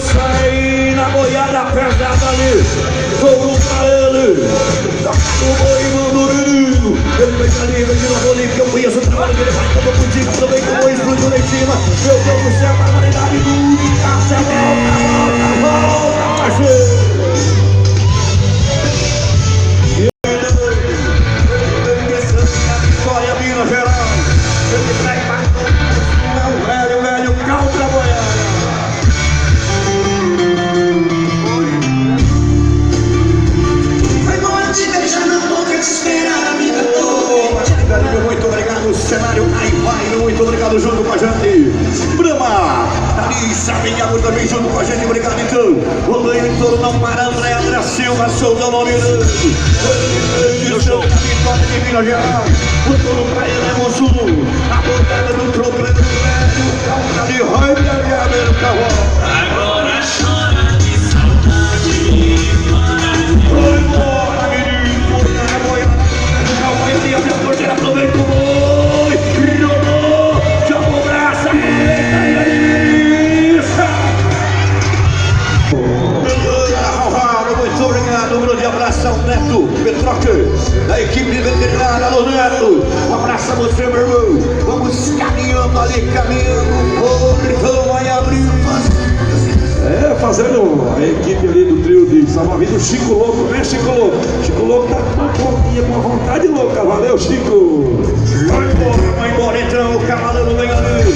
sair na boiada pesada ali. Couro pra ele. Toca o boi mandurinho. Ele vem ali, vem de novo ali, porque eu conheço o trabalho dele. Vai como contigo, também como explodiu lá em cima. Meu Deus do céu, barbaridade do Cássia. Volta, parceiro. Muito obrigado, cenário Ai-Vai, muito obrigado junto com a gente. Brahma, Thalissa, Benhamo também junto com a gente, obrigado então. O banho em torno não para, André Silva, sou o nome dele. O show da vitória de Minas Gerais. O touro pra ele é moço. A botada do tropeiro do velho, o calma de Roy e a beira do cavalo. Agora chora de saudade. Foi embora, menino, na boiada. Calma aí, abre a porteira, aproveita o boi. Jogou, jogou o braço, aproveita e isso. Muito obrigado, um grande abraço ao Neto Petroque, da equipe veterinária do Neto. Um abraço a você, meu irmão. Vamos caminhando ali, caminhando. Então vai abrir fazendo a equipe ali do trio de salva-vida, o Chico Louco, né, Chico Louco? Chico Louco tá com vontade louca, valeu, Chico! Vai embora então, o cavaleiro vem ali.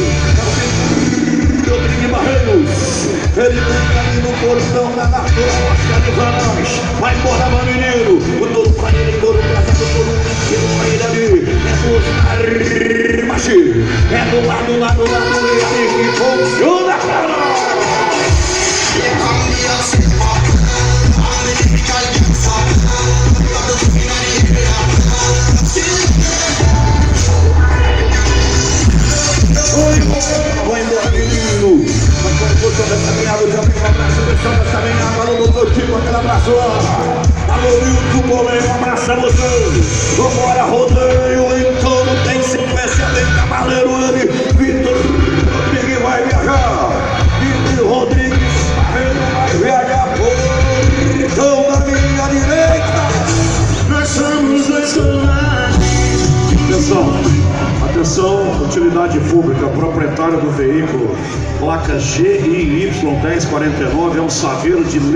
Rodrigo Barreiros, ele vem ali no portão da natural, Oscar de Vanas. Vai embora, meu menino. O touro pra ele, touro pra cá, o touro pra ele ali. É do machi, é do lado dele que funciona, cara. Vai embora, menino. Mas quando for toda essa minha água, já vem um abraço, pessoal dessa minha água. Alô, doutor Tico, aquele abraço. Alô, Milton Bolé, um abraço a você. Vambora, rodeio, então não tem sequência, tem cavaleiro ele. Vitor Rodrigues vai viajar. Vitor Rodrigues vai viajar. Então, na minha direita, nós somos dois covardes. Atenção, utilidade pública, proprietário do veículo, placa GIY 1049, é um saveiro de